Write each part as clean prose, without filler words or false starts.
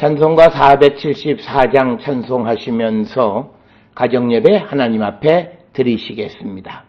찬송가 474장 찬송하시면서 가정예배 하나님 앞에 드리시겠습니다.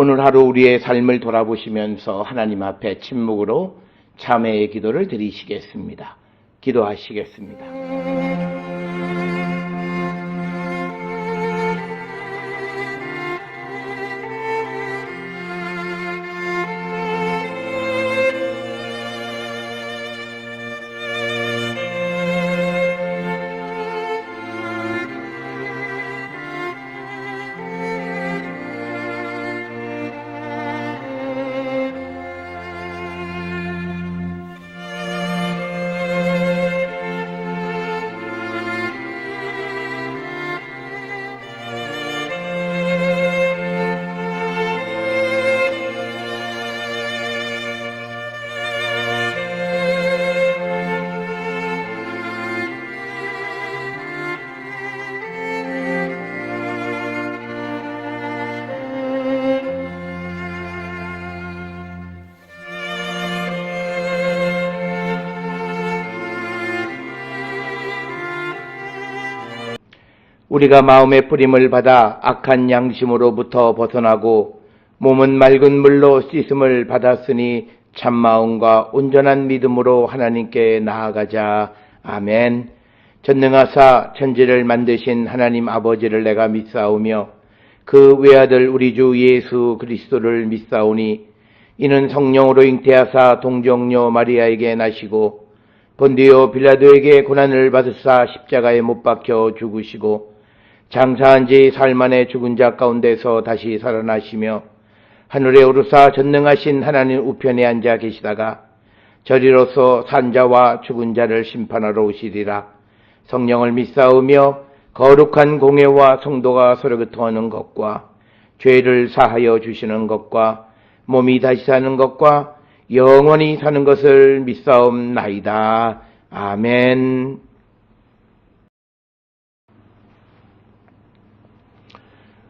오늘 하루 우리의 삶을 돌아보시면서 하나님 앞에 침묵으로 참회의 기도를 드리시겠습니다. 기도하시겠습니다. 우리가 마음의 뿌림을 받아 악한 양심으로부터 벗어나고 몸은 맑은 물로 씻음을 받았으니 참마음과 온전한 믿음으로 하나님께 나아가자. 아멘. 전능하사 천지를 만드신 하나님 아버지를 내가 믿사오며 그 외아들 우리 주 예수 그리스도를 믿사오니 이는 성령으로 잉태하사 동정녀 마리아에게 나시고 본디오 빌라도에게 고난을 받으사 십자가에 못 박혀 죽으시고 장사한 지 사흘 만에 죽은 자 가운데서 다시 살아나시며 하늘에 오르사 전능하신 하나님 우편에 앉아 계시다가 저리로서 산자와 죽은 자를 심판하러 오시리라. 성령을 믿사오며 거룩한 공회와 성도가 서로 교통하는 것과 죄를 사하여 주시는 것과 몸이 다시 사는 것과 영원히 사는 것을 믿사옵나이다. 아멘.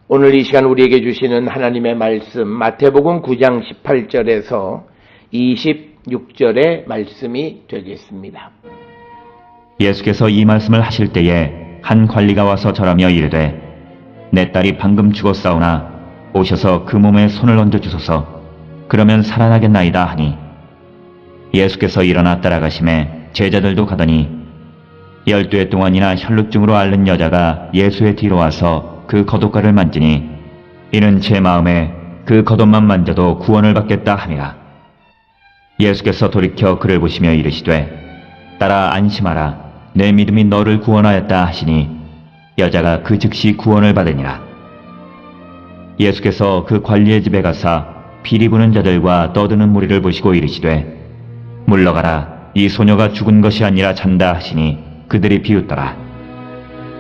오늘 이 시간 우리에게 주시는 하나님의 말씀, 마태복음 9장 18절에서 26절의 말씀이 되겠습니다. 예수께서 이 말씀을 하실 때에 한 관리가 와서 절하며 이르되 내 딸이 방금 죽었사오나 오셔서 그 몸에 손을 얹어 주소서. 그러면 살아나겠나이다 하니 예수께서 일어나 따라가심에 제자들도 가더니 12해 동안이나 혈루증으로 앓는 여자가 예수의 뒤로 와서 그 겉옷가를 만지니 이는 제 마음에 그 겉옷만 만져도 구원을 받겠다 함이라. 예수께서 돌이켜 그를 보시며 이르시되 딸아 안심하라. 내 믿음이 너를 구원하였다 하시니 여자가 그 즉시 구원을 받으니라. 예수께서 그 관리의 집에 가사 비리 부는 자들과 떠드는 무리를 보시고 이르시되 물러가라. 이 소녀가 죽은 것이 아니라 잔다 하시니 그들이 비웃더라.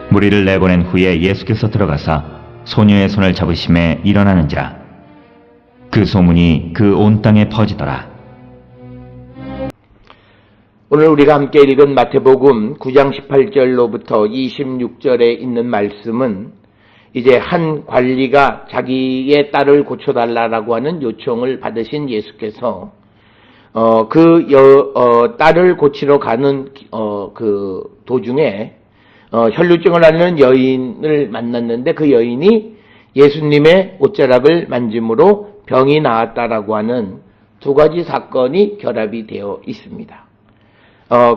무리를 내보낸 후에 예수께서 들어가사 소녀의 손을 잡으심에 일어나는지라. 그 소문이 그 온 땅에 퍼지더라. 오늘 우리가 함께 읽은 마태복음 9장 18절로부터 26절에 있는 말씀은 이제 한 관리가 자기의 딸을 고쳐달라고 하는 요청을 받으신 예수께서 딸을 고치러 가는 그 도중에 혈루증을 앓는 여인을 만났는데 그 여인이 예수님의 옷자락을 만짐으로 병이 나았다라고 하는 두 가지 사건이 결합이 되어 있습니다.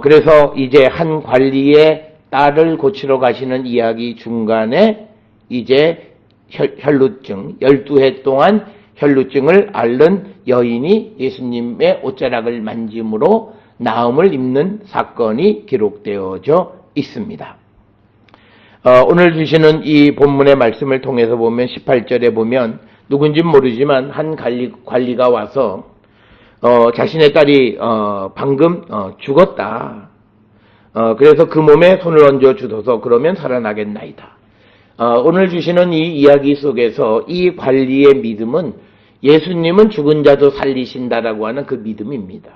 그래서 이제 한 관리의 딸을 고치러 가시는 이야기 중간에 이제 혈루증, 12해 동안 혈루증을 앓는 여인이 예수님의 옷자락을 만짐으로 나음을 입는 사건이 기록되어져 있습니다. 오늘 주시는 이 본문의 말씀을 통해서 보면 18절에 보면 누군지는 모르지만 한 관리가 와서 자신의 딸이 방금 죽었다. 그래서 그 몸에 손을 얹어 주소서. 그러면 살아나겠나이다. 오늘 주시는 이 이야기 속에서 이 관리의 믿음은 예수님은 죽은 자도 살리신다라고 하는 그 믿음입니다.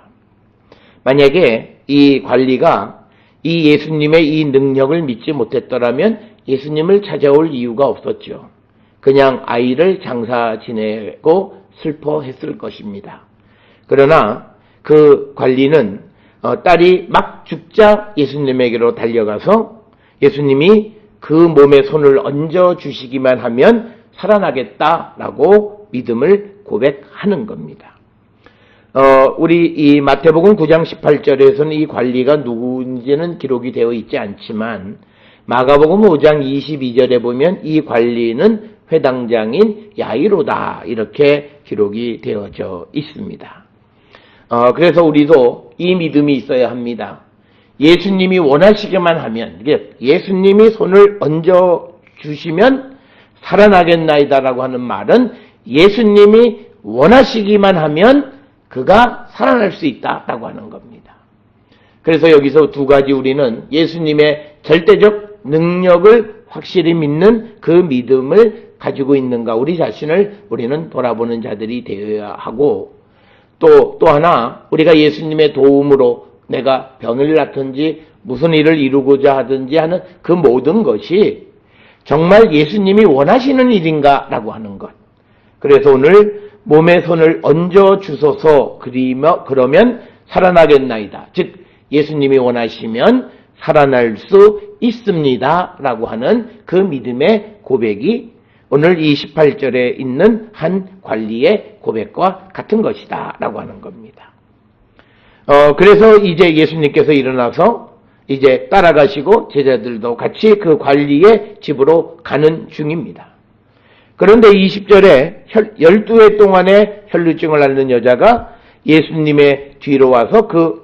만약에 이 관리가 이 예수님의 이 능력을 믿지 못했더라면 예수님을 찾아올 이유가 없었죠. 그냥 아이를 장사 지내고 슬퍼했을 것입니다. 그러나 그 관리는 딸이 막 죽자 예수님에게로 달려가서 예수님이 그 몸에 손을 얹어 주시기만 하면 살아나겠다라고 믿음을 고백하는 겁니다. 우리 이 마태복음 9장 18절에서는 이 관리가 누구인지는 기록이 되어 있지 않지만 마가복음 5장 22절에 보면 이 관리는 회당장인 야이로다 이렇게 기록이 되어져 있습니다. 그래서 우리도 이 믿음이 있어야 합니다. 예수님이 원하시기만 하면, 예수님이 손을 얹어 주시면 살아나겠나이다라고 하는 말은 예수님이 원하시기만 하면 그가 살아날 수 있다라고 하는 겁니다. 그래서 여기서 두 가지 우리는 예수님의 절대적 능력을 확실히 믿는 그 믿음을 가지고 있는가, 우리 자신을 우리는 돌아보는 자들이 되어야 하고, 또 하나 우리가 예수님의 도움으로 내가 병을 낫든지 무슨 일을 이루고자 하든지 하는 그 모든 것이 정말 예수님이 원하시는 일인가 라고 하는 것. 그래서 오늘 몸에 손을 얹어 주소서 그러면 살아나겠나이다. 즉 예수님이 원하시면 살아날 수 있습니다 라고 하는 그 믿음의 고백이 오늘 이 18절에 있는 한 관리의 고백과 같은 것이다 라고 하는 겁니다. 그래서 이제 예수님께서 일어나서 이제 따라가시고 제자들도 같이 그 관리의 집으로 가는 중입니다. 그런데 20절에 12해 동안의 혈루증을 앓는 여자가 예수님의 뒤로 와서 그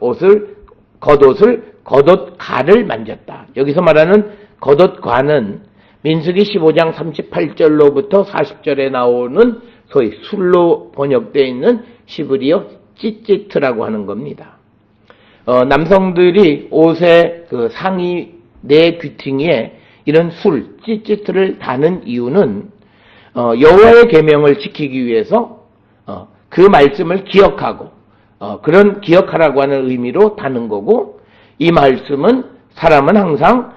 겉옷가를 만졌다. 여기서 말하는 겉옷가는 민수기 15장 38절로부터 40절에 나오는 소위 술로 번역되어 있는 시브리어 찌찌트라고 하는 겁니다. 남성들이 옷의 그 상의 내 귀퉁이에 이런 술, 찌찌트를 다는 이유는 여호와의 계명을 지키기 위해서 그 말씀을 기억하고 그런 기억하라고 하는 의미로 다는 거고, 이 말씀은 사람은 항상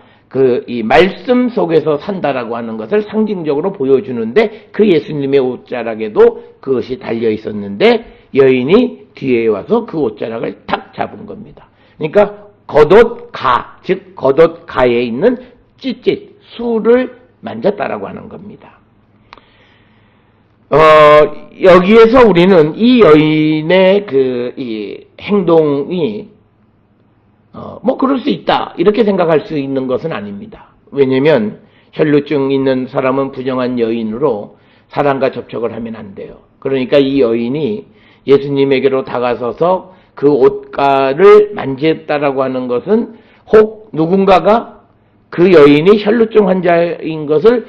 이 말씀 속에서 산다라고 하는 것을 상징적으로 보여주는데 그 예수님의 옷자락에도 그것이 달려 있었는데 여인이 뒤에 와서 그 옷자락을 탁 잡은 겁니다. 그러니까 겉옷가, 즉 겉옷가에 있는 찢찢, 수를 만졌다라고 하는 겁니다. 여기에서 우리는 이 여인의 이 행동이 그럴 수 있다 이렇게 생각할 수 있는 것은 아닙니다. 왜냐하면 혈루증 있는 사람은 부정한 여인으로 사람과 접촉을 하면 안 돼요. 그러니까 이 여인이 예수님에게로 다가서서 그 옷가를 만졌다라고 하는 것은 혹 누군가가 그 여인이 혈루증 환자인 것을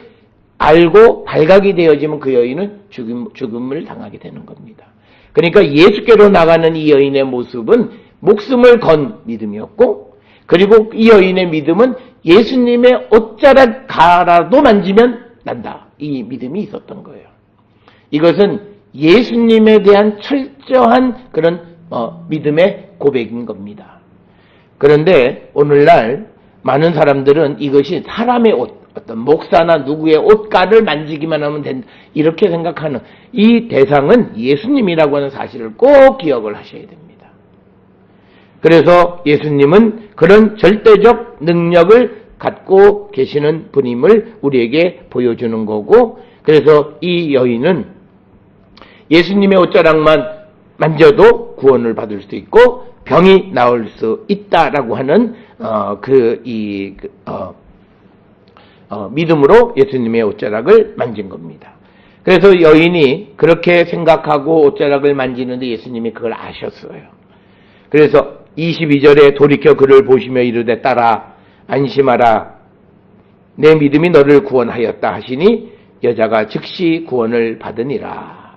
알고 발각이 되어지면 그 여인은 죽음을 당하게 되는 겁니다. 그러니까 예수께로 나가는 이 여인의 모습은 목숨을 건 믿음이었고, 그리고 이 여인의 믿음은 예수님의 옷자락 가라도 만지면 난다. 이 믿음이 있었던 거예요. 이것은 예수님에 대한 철저한 그런 믿음의 고백인 겁니다. 그런데 오늘날 많은 사람들은 이것이 사람의 옷, 어떤 목사나 누구의 옷가를 만지기만 하면 된다 이렇게 생각하는 이 대상은 예수님이라고 하는 사실을 꼭 기억을 하셔야 됩니다. 그래서 예수님은 그런 절대적 능력을 갖고 계시는 분임을 우리에게 보여주는 거고, 그래서 이 여인은 예수님의 옷자락만 만져도 구원을 받을 수 있고 병이 나을 수 있다라고 하는 믿음으로 예수님의 옷자락을 만진 겁니다. 그래서 여인이 그렇게 생각하고 옷자락을 만지는데 예수님이 그걸 아셨어요. 그래서 22절에 돌이켜 그를 보시며 이르되 딸아 안심하라 내 믿음이 너를 구원하였다 하시니 여자가 즉시 구원을 받으니라.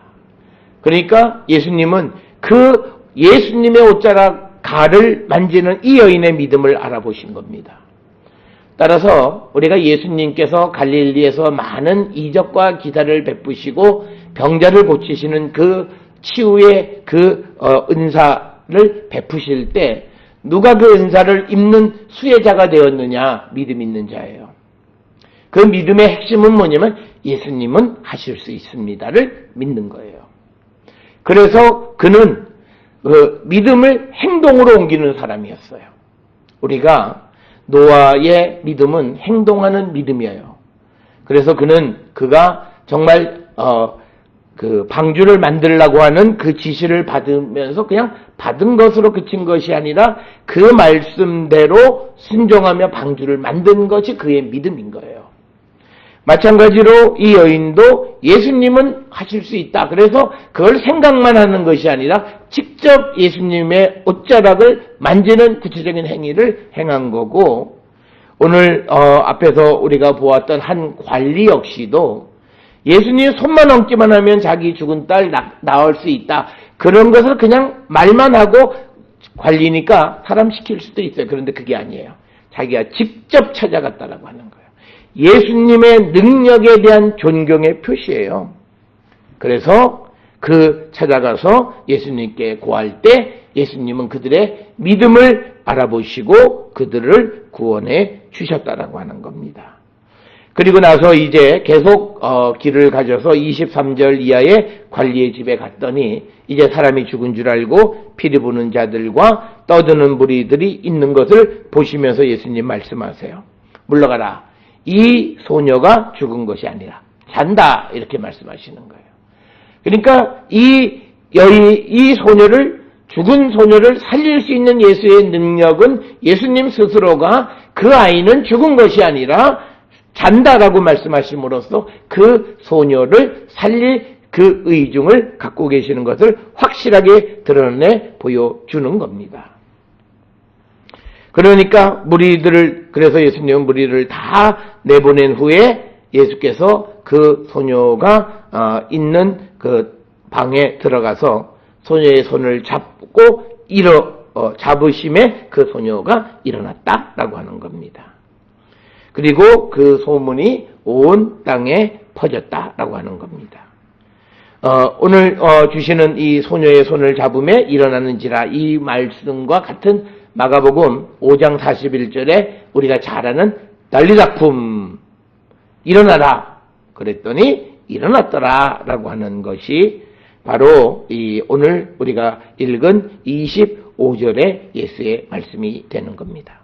그러니까 예수님은 그 예수님의 옷자락 가를 만지는 이 여인의 믿음을 알아보신 겁니다. 따라서 우리가 예수님께서 갈릴리에서 많은 이적과 기사를 베푸시고 병자를 고치시는 그 치유의 은사를 베푸실 때 누가 그 은사를 입는 수혜자가 되었느냐? 믿음 있는 자예요. 그 믿음의 핵심은 뭐냐면 예수님은 하실 수 있습니다를 믿는 거예요. 그래서 그는 믿음을 행동으로 옮기는 사람이었어요. 우리가 노아의 믿음은 행동하는 믿음이에요. 그래서 그가 정말 그 방주를 만들려고 하는 그 지시를 받으면서 그냥 받은 것으로 그친 것이 아니라 그 말씀대로 순종하며 방주를 만든 것이 그의 믿음인 거예요. 마찬가지로 이 여인도 예수님은 하실 수 있다. 그래서 그걸 생각만 하는 것이 아니라 직접 예수님의 옷자락을 만지는 구체적인 행위를 행한 거고, 오늘 앞에서 우리가 보았던 한 관리 역시도 예수님 손만 얹기만 하면 자기 죽은 딸 나을 수 있다. 그런 것을 그냥 말만 하고 관리니까 사람 시킬 수도 있어요. 그런데 그게 아니에요. 자기가 직접 찾아갔다라고 하는 거예요. 예수님의 능력에 대한 존경의 표시예요. 그래서 찾아가서 예수님께 고할 때 예수님은 그들의 믿음을 알아보시고 그들을 구원해 주셨다라고 하는 겁니다. 그리고 나서 이제 계속 길을 가져서 23절 이하의 관리의 집에 갔더니 이제 사람이 죽은 줄 알고 피리 부는 자들과 떠드는 무리들이 있는 것을 보시면서 예수님 말씀하세요. 물러가라. 이 소녀가 죽은 것이 아니라 잔다 이렇게 말씀하시는 거예요. 그러니까 이 죽은 소녀를 살릴 수 있는 예수의 능력은 예수님 스스로가 그 아이는 죽은 것이 아니라 잔다라고 말씀하심으로써 그 소녀를 살릴 그 의중을 갖고 계시는 것을 확실하게 드러내 보여주는 겁니다. 그러니까 그래서 예수님은 무리들을 다 내보낸 후에 예수께서 그 소녀가 있는 그 방에 들어가서 소녀의 손을 잡고 잡으심에 그 소녀가 일어났다라고 하는 겁니다. 그리고 그 소문이 온 땅에 퍼졌다라고 하는 겁니다. 오늘 주시는 이 소녀의 손을 잡음에 일어나는지라 이 말씀과 같은 마가복음 5장 41절에 우리가 잘 아는 난리작품 일어나라 그랬더니 일어났더라 라고 하는 것이 바로 이 오늘 우리가 읽은 25절의 예수의 말씀이 되는 겁니다.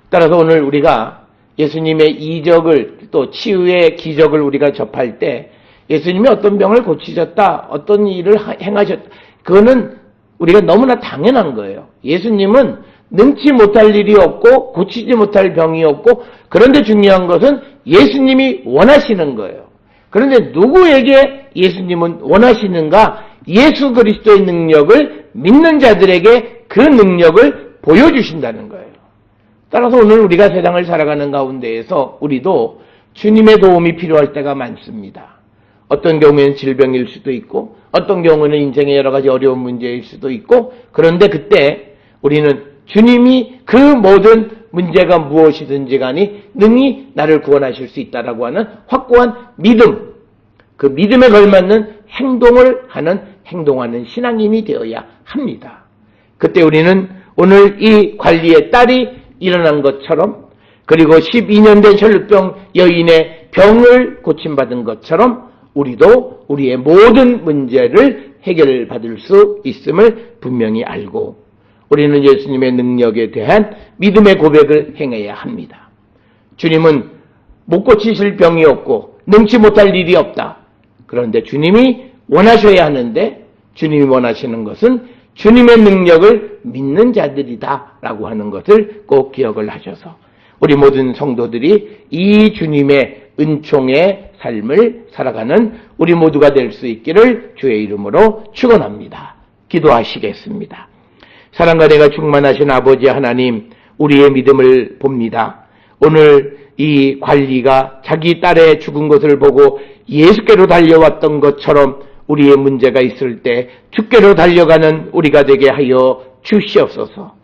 따라서 오늘 우리가 예수님의 이적을 또 치유의 기적을 우리가 접할 때 예수님이 어떤 병을 고치셨다, 어떤 일을 행하셨다, 그거는 우리가 너무나 당연한 거예요. 예수님은 능치 못할 일이 없고 고치지 못할 병이 없고, 그런데 중요한 것은 예수님이 원하시는 거예요. 그런데 누구에게 예수님은 원하시는가? 예수 그리스도의 능력을 믿는 자들에게 그 능력을 보여주신다는 거예요. 따라서 오늘 우리가 세상을 살아가는 가운데에서 우리도 주님의 도움이 필요할 때가 많습니다. 어떤 경우에는 질병일 수도 있고, 어떤 경우는 인생의 여러 가지 어려운 문제일 수도 있고, 그런데 그때 우리는 주님이 그 모든 문제가 무엇이든지 간에 능히 나를 구원하실 수 있다라고 하는 확고한 믿음, 그 믿음에 걸맞는 행동하는 신앙인이 되어야 합니다. 그때 우리는 오늘 이 관리의 딸이 일어난 것처럼, 그리고 12년 된 혈루병 여인의 병을 고침받은 것처럼 우리도 우리의 모든 문제를 해결받을 수 있음을 분명히 알고 우리는 예수님의 능력에 대한 믿음의 고백을 행해야 합니다. 주님은 못 고치실 병이 없고 능치 못할 일이 없다. 그런데 주님이 원하셔야 하는데, 주님이 원하시는 것은 주님의 능력을 믿는 자들이다 라고 하는 것을 꼭 기억을 하셔서 우리 모든 성도들이 이 주님의 은총의 삶을 살아가는 우리 모두가 될 수 있기를 주의 이름으로 축원합니다. 기도하시겠습니다. 사랑과 내가 충만하신 아버지 하나님, 우리의 믿음을 봅니다. 오늘 이 관리가 자기 딸의 죽은 것을 보고 예수께로 달려왔던 것처럼 우리의 문제가 있을 때 주께로 달려가는 우리가 되게 하여 주시옵소서.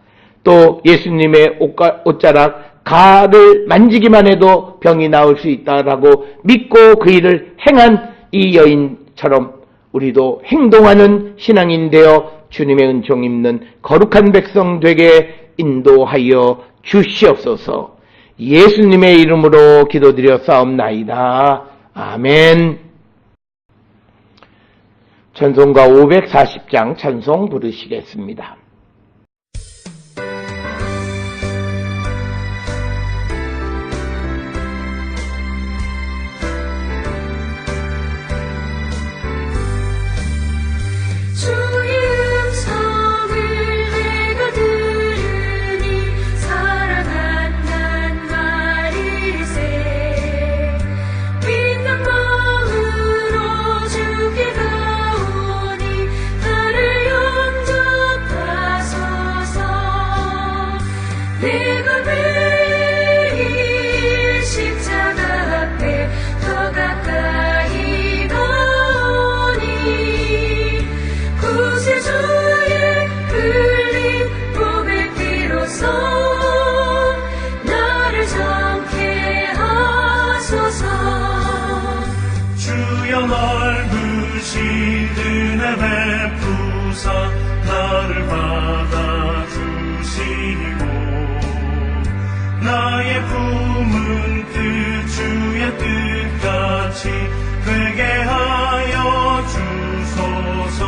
또 예수님의 옷자락 가를 만지기만 해도 병이 나을 수 있다라고 믿고 그 일을 행한 이 여인처럼 우리도 행동하는 신앙인 되어 주님의 은총 입는 거룩한 백성 되게 인도하여 주시옵소서. 예수님의 이름으로 기도드려 싸움나이다. 아멘. 찬송가 540장 찬송 부르시겠습니다. 나를 받아주시고 나의 품은 뜻 주의 뜻같이 되게 하여 주소서.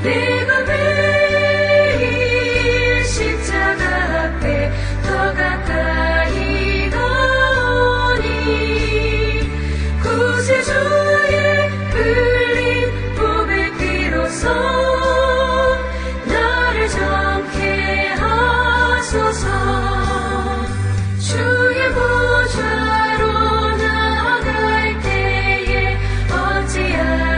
내가 매일 십자가 앞에 더 가까이 가오니 구세주의 흘린 보배 피로써 나를 정케 하소서. 주의 보좌로 나아갈 때에 어찌하여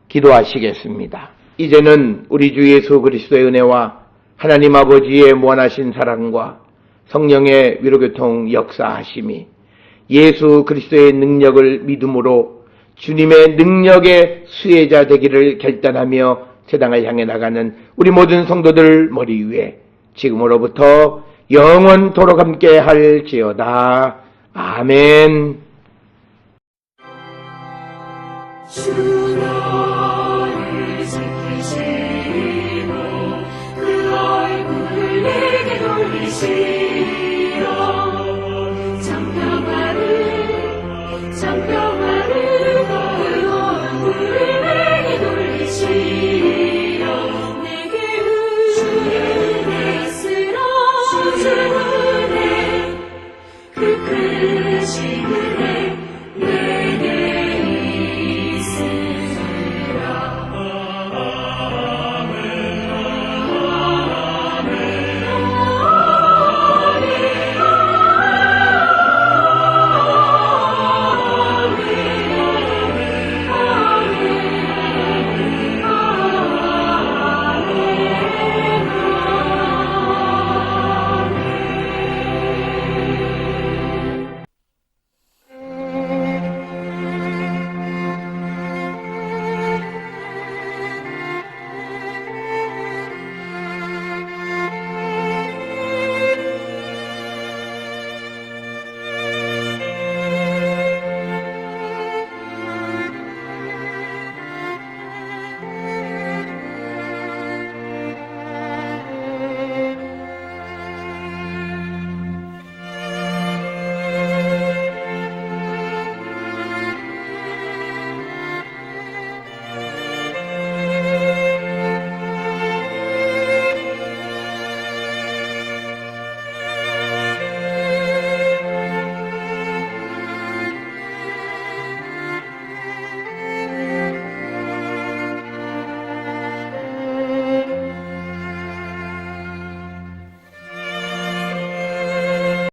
기도하시겠습니다. 이제는 우리 주 예수 그리스도의 은혜와 하나님 아버지의 무한하신 사랑과 성령의 위로교통 역사하심이 예수 그리스도의 능력을 믿음으로 주님의 능력의 수혜자 되기를 결단하며 세상을 향해 나가는 우리 모든 성도들 머리 위에 지금으로부터 영원토록 함께 할지어다. 아멘. 주 너를 지키시고 그 얼굴을 내게 돌리시어 장평화를 그 얼굴을 내게 돌리시어 내게 은혜 쓰러 주 은혜 그 크신 은혜